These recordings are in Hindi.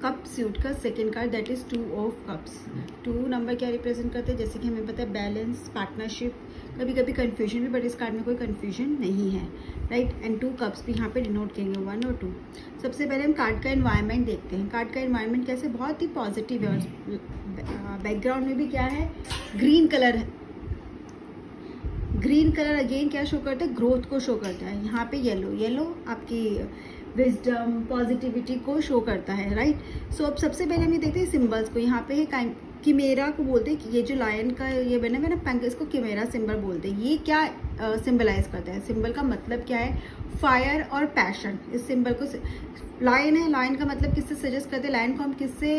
कप सूट का second card that is 2 of cups. 2 number क्या रिप्रेजेंट करते हैं, जैसे कि हमें पता है बैलेंस, पार्टनरशिप, कभी कभी कन्फ्यूजन भी, बट इस कार्ड में कोई कन्फ्यूजन नहीं है, राइट। एंड 2 कप्स भी यहाँ पे डिनोट करेंगे, 1 और 2। सबसे पहले हम कार्ड का एनवायरनमेंट देखते हैं। कार्ड का एनवायरनमेंट कैसे, बहुत ही पॉजिटिव है, और बैकग्राउंड में भी क्या है, ग्रीन कलर है। ग्रीन कलर अगेन क्या शो करता है, ग्रोथ को शो करता है। यहाँ पे येलो, येलो आपकी विजडम, पॉजिटिविटी को शो करता है, राइट। सो अब सबसे पहले हम ये देखते हैं सिंबल्स को। यहाँ पे है किमेरा को बोलते हैं, कि ये जो लायन का ये बना है ना पंख, इसको किमेरा सिंबल बोलते हैं। ये क्या सिंबलाइज करता है, सिंबल का मतलब क्या है, फायर और पैशन। इस सिंबल को, लायन है, लायन का मतलब किससे सजेस्ट करते हैं, लायन को हम किससे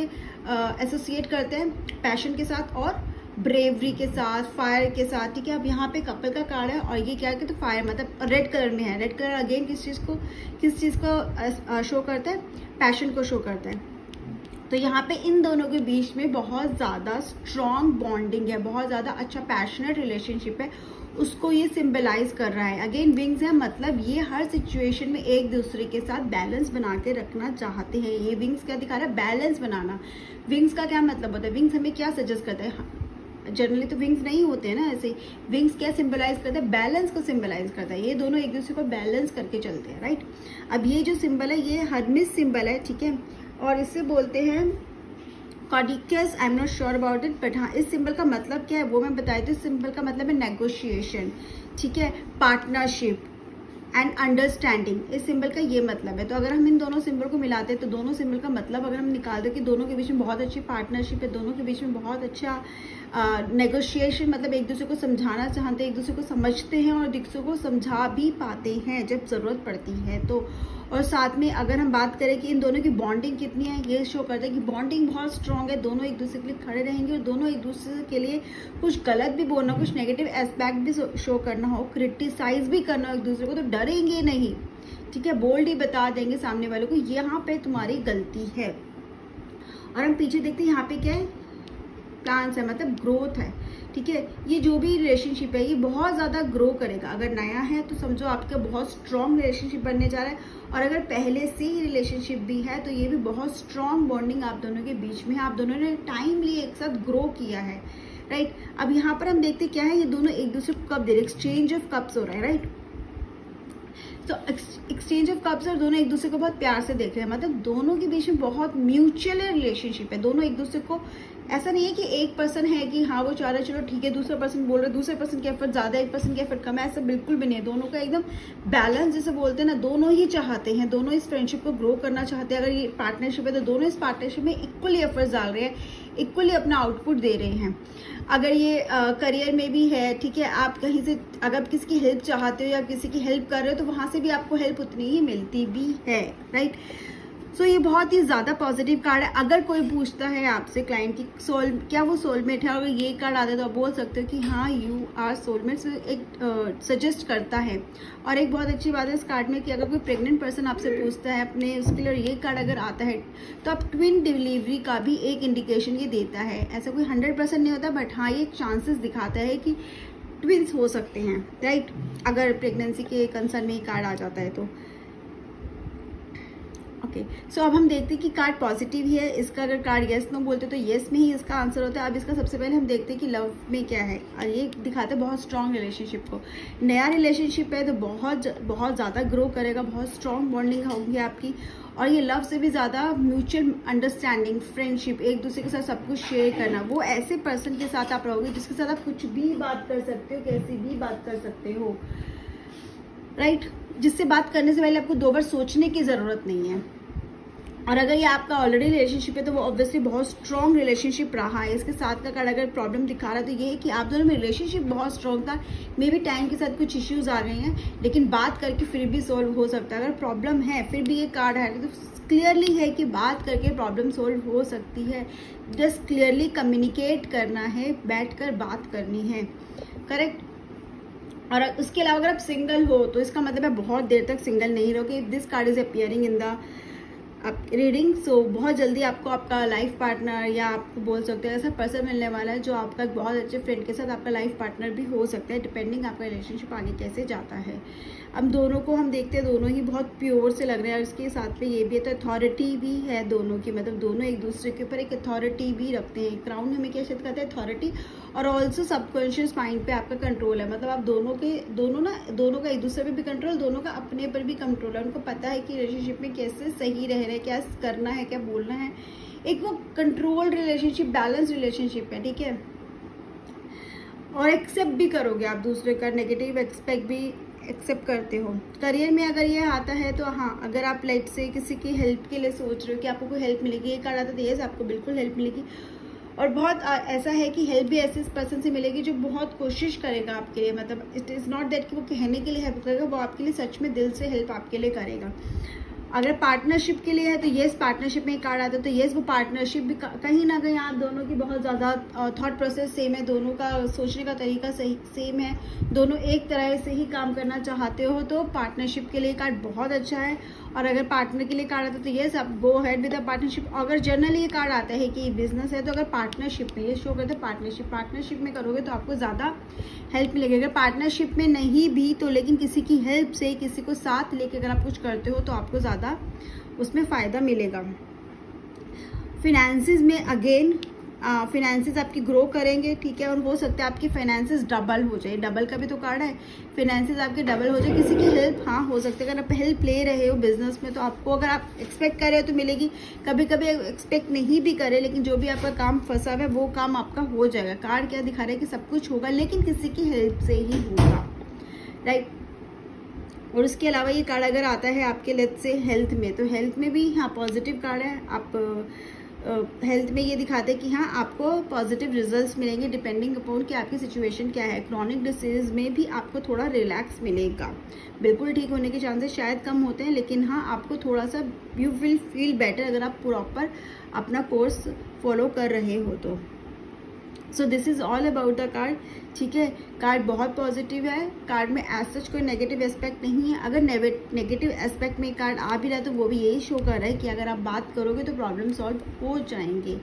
एसोसिएट करते हैं, पैशन के साथ और ब्रेवरी के साथ, फायर के साथ, ठीक है। अब यहाँ पे कपल का कार्ड है, और ये क्या है कि तो फायर मतलब रेड कलर में है। रेड कलर अगेन किस चीज़ को शो करता है, पैशन को शो करता है। तो यहाँ पे इन दोनों के बीच में बहुत ज़्यादा स्ट्रॉन्ग बॉन्डिंग है, बहुत ज़्यादा अच्छा पैशनेट रिलेशनशिप है, उसको ये सिंबलाइज कर रहा है। अगेन विंग्स है, मतलब ये हर सिचुएशन में एक दूसरे के साथ बैलेंस बना के रखना चाहते हैं। ये विंग्स क्या दिखा रहा है, बैलेंस बनाना। विंग्स का क्या मतलब होता है, विंग्स हमें क्या सजेस्ट करता है, जनरली तो विंग्स नहीं होते हैं ना, ऐसे विंग्स क्या सिंबलाइज करता है, बैलेंस को सिंबलाइज करता है। ये दोनों एक दूसरे को बैलेंस करके चलते हैं, राइट। अब ये जो सिंबल है ये हर्मिस सिंबल है, ठीक है, और इसे बोलते हैं caduceus. I am not sure about it, but हाँ इस सिंबल का मतलब क्या है वो मैं बताई। तो इस सिंबल का मतलब है नेगोशिएशन, ठीक है, पार्टनरशिप एंड अंडरस्टैंडिंग। इस सिंबल का ये मतलब है। तो अगर हम इन दोनों सिंबल को मिलाते हैं तो दोनों सिंबल का मतलब अगर हम निकाल दें कि दोनों के बीच में बहुत अच्छी पार्टनरशिप है, दोनों के बीच में बहुत अच्छा नेगोशिएशन, मतलब एक दूसरे को समझाना चाहते हैं, एक दूसरे को समझते हैं और एक दूसरे को समझा भी पाते हैं जब ज़रूरत पड़ती है। तो और साथ में अगर हम बात करें कि इन दोनों की बॉन्डिंग कितनी है, ये शो करता है कि बॉन्डिंग बहुत स्ट्रांग है, दोनों एक दूसरे के लिए खड़े रहेंगे और दोनों एक दूसरे के लिए कुछ गलत भी बोलना, कुछ नेगेटिव एस्पेक्ट भी शो करना हो, क्रिटिसाइज भी करना हो एक दूसरे को, तो डरेंगे नहीं, ठीक है, बोल्ड ही बता देंगे सामने वाले को यहाँ पे तुम्हारी गलती है। और हम पीछे देखते हैं यहाँ पे क्या है, प्लान्स है, मतलब ग्रोथ है, ठीक है। ये जो भी रिलेशनशिप है ये बहुत ज़्यादा ग्रो करेगा। अगर नया है तो समझो आपका बहुत स्ट्रॉन्ग रिलेशनशिप बनने जा रहा है, और अगर पहले से ही रिलेशनशिप भी है तो ये भी बहुत स्ट्रॉन्ग बॉन्डिंग आप दोनों के बीच में है, आप दोनों ने टाइमली एक साथ ग्रो किया है, राइट। अब यहाँ पर हम देखते क्या है, ये दोनों एक दूसरे को कप दे रहे, एक्सचेंज ऑफ कप्स हो रहा है, राइट। तो एक्सचेंज ऑफ कप्स, और दोनों एक दूसरे को बहुत प्यार से देख रहे हैं, मतलब दोनों के बीच में बहुत म्यूचुअल रिलेशनशिप है। दोनों एक दूसरे को, ऐसा नहीं है कि एक पर्सन है कि हाँ वो चाह रहा है चलो ठीक है, दूसरा पर्सन बोल रहा है, दूसरे पर्सन की एफर्ट ज़्यादा, एक पर्सन की एफर्ट कम है, ऐसा बिल्कुल भी नहीं है। दोनों का एकदम बैलेंस, जैसे बोलते हैं ना, दोनों ही चाहते हैं, दोनों इस फ्रेंडशिप को ग्रो करना चाहते हैं। अगर ये पार्टनरशिप है तो दोनों इस पार्टनरशिप में इक्वली एफर्ट्स डाल रहे हैं, इक्वली अपना आउटपुट दे रहे हैं। अगर ये करियर में भी है, ठीक है, आप कहीं से अगर आप किसी की हेल्प चाहते हो या किसी की हेल्प कर रहे हो तो वहाँ से भी आपको हेल्प उतनी ही मिलती भी है, राइट। सो ये बहुत ही ज़्यादा पॉजिटिव कार्ड है। अगर कोई पूछता है आपसे क्लाइंट की क्या वो सोलमेट है, अगर ये कार्ड आता है तो आप बोल सकते हो कि हाँ यू आर सोलमेट, एक सजेस्ट करता है। और एक बहुत अच्छी बात है इस कार्ड में कि अगर कोई प्रेग्नेंट पर्सन आपसे पूछता है अपने उसके लिए, ये कार्ड अगर आता है तो आप ट्विन डिलीवरी का भी एक इंडिकेशन ये देता है। ऐसा कोई 100% नहीं होता, बट हाँ ये चांसेस दिखाता है कि ट्विंस हो सकते हैं, राइट, अगर प्रेगनेंसी के कंसर्न में ही कार्ड आ जाता है तो। ओके, सो अब हम देखते हैं कि कार्ड पॉजिटिव ही है। इसका अगर कार्ड येस नो बोलते तो येस में ही इसका आंसर होता है। अब इसका सबसे पहले हम देखते हैं कि लव में क्या है, और ये दिखाते हैं बहुत स्ट्रॉन्ग रिलेशनशिप को। नया रिलेशनशिप है तो बहुत ज़्यादा ग्रो करेगा, बहुत स्ट्रॉन्ग बॉन्डिंग होगी आपकी, और ये लव से भी ज़्यादा म्यूचुअल अंडरस्टैंडिंग, फ्रेंडशिप, एक दूसरे के साथ सब कुछ शेयर करना। वो ऐसे पर्सन के साथ आप रहोगे जिसके साथ आप कुछ भी बात कर सकते हो, कैसी भी बात कर सकते हो, राइट, जिससे बात करने से पहले आपको 2 बार सोचने की ज़रूरत नहीं है। और अगर ये आपका ऑलरेडी रिलेशनशिप है तो वो ऑब्वियसली बहुत स्ट्रॉन्ग रिलेशनशिप रहा है। इसके साथ का कार्ड अगर प्रॉब्लम दिखा रहा है तो ये है कि आप दोनों में रिलेशनशिप बहुत स्ट्रॉन्ग था, मे बी टाइम के साथ कुछ इश्यूज आ गए हैं, लेकिन बात करके फिर भी सॉल्व हो सकता है। अगर प्रॉब्लम है फिर भी ये कार्ड है तो क्लियरली है कि बात करके प्रॉब्लम सॉल्व हो सकती है। जस्ट क्लियरली कम्युनिकेट करना है, बैठकर बात करनी है, करेक्ट। और उसके अलावा अगर आप सिंगल हो तो इसका मतलब है बहुत देर तक सिंगल नहीं रहोगे। This card is appearing in the reading, so बहुत जल्दी आपको आपका लाइफ पार्टनर, या आपको बोल सकते हैं ऐसा पर्सन मिलने वाला है जो आपका एक बहुत अच्छे फ्रेंड के साथ आपका लाइफ पार्टनर भी हो सकता है, डिपेंडिंग आपका रिलेशनशिप आगे कैसे जाता है। हम दोनों को हम देखते हैं, दोनों ही बहुत प्योर से लग रहे हैं और इसके साथ में ये भी है, तो अथॉरिटी भी है दोनों की, मतलब दोनों एक दूसरे के ऊपर एक अथॉरिटी भी रखते हैं। क्राउन हमें क्या शब्द कहते हैं? अथॉरिटी। और ऑल्सो सबकॉन्शियस माइंड पे आपका कंट्रोल है, मतलब आप दोनों का एक दूसरे पे भी कंट्रोल, दोनों का अपने पर भी कंट्रोल है। उनको पता है कि रिलेशनशिप में कैसे सही रह रहे हैं, क्या करना है, क्या बोलना है। एक वो कंट्रोल्ड रिलेशनशिप, बैलेंस रिलेशनशिप है, ठीक है। और एक्सेप्ट भी करोगे आप दूसरे का नेगेटिव एक्सपेक्ट भी एक्सेप्ट करते हो। करियर में अगर ये आता है तो हाँ, अगर आप लाइट से किसी की हेल्प के लिए सोच रहे हो कि आपको कोई हेल्प मिलेगी, ये कार्ड आता है तो यस, आपको बिल्कुल हेल्प मिलेगी। और बहुत ऐसा है कि हेल्प भी ऐसे पर्सन से मिलेगी जो बहुत कोशिश करेगा आपके लिए, मतलब इट इज़ नॉट दैट कि वो कहने के लिए हेल्प करेगा, वो आपके लिए सच में दिल से हेल्प आपके लिए करेगा। अगर पार्टनरशिप के लिए है तो येस, पार्टनरशिप में कार्ड आता है तो येस, वो पार्टनरशिप भी कहीं ना कहीं आप दोनों की बहुत ज़्यादा थॉट प्रोसेस सेम है, दोनों का सोचने का तरीका सही सेम है, दोनों एक तरह से ही काम करना चाहते हो, तो पार्टनरशिप के लिए कार्ड बहुत अच्छा है। और अगर पार्टनर के लिए कार्ड आता है तो येस, आप गो हेड विद अ पार्टनरशिप। अगर जनरली ये कार्ड आता है कि बिजनेस है तो अगर पार्टनरशिप में, ये शो करते हैं पार्टनरशिप में करोगे तो आपको ज़्यादा हेल्प मिलेगी। अगर पार्टनरशिप में नहीं भी तो लेकिन किसी की हेल्प से, किसी को साथ लेके अगर आप कुछ करते हो तो आपको ज़्यादा उसमें फ़ायदा मिलेगा। फिनेंसिस में अगेन फिनेंसिस आपकी ग्रो करेंगे, ठीक है। और हो सकता है आपकी फाइनेंसिस डबल हो जाए, डबल का भी तो कार्ड है, फिनेंसिस आपके डबल हो जाए। किसी की हेल्प हाँ हो सकता है, अगर आप हेल्प ले रहे हो बिजनेस में तो आपको, अगर आप एक्सपेक्ट कर रहे हो तो मिलेगी, कभी कभी एक्सपेक्ट नहीं भी करे लेकिन जो भी आपका काम फंसा हुआ है वो काम आपका हो जाएगा। कार्ड क्या दिखा रहा है कि सब कुछ होगा लेकिन किसी की हेल्प से ही होगा, राइट। और उसके अलावा ये कार्ड अगर आता है आपके लेट से हेल्थ में, तो हेल्थ में भी हाँ पॉजिटिव कार्ड है। आप हेल्थ में ये दिखाते हैं कि हाँ आपको पॉजिटिव रिजल्ट्स मिलेंगे डिपेंडिंग अपॉन कि आपकी सिचुएशन क्या है। क्रॉनिक डिसीज में भी आपको थोड़ा रिलैक्स मिलेगा, बिल्कुल ठीक होने के चांसेस शायद कम होते हैं लेकिन हाँ आपको थोड़ा सा यू विल फील बेटर अगर आप प्रॉपर अपना कोर्स फॉलो कर रहे हो तो। So this is all about the card, ठीक है। कार्ड बहुत पॉजिटिव है, कार्ड में एज सच कोई नेगेटिव एस्पेक्ट नहीं है। अगर नेगेटिव एस्पेक्ट में कार्ड आ भी रहा है तो वो भी यही शो कर रहा है कि अगर आप बात करोगे तो प्रॉब्लम सॉल्व हो जाएंगे,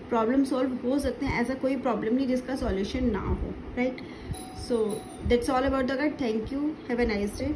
प्रॉब्लम सॉल्व हो सकते हैं, ऐसा कोई प्रॉब्लम नहीं जिसका सॉल्यूशन ना हो, right. So that's all about the card. Thank you, have a nice day.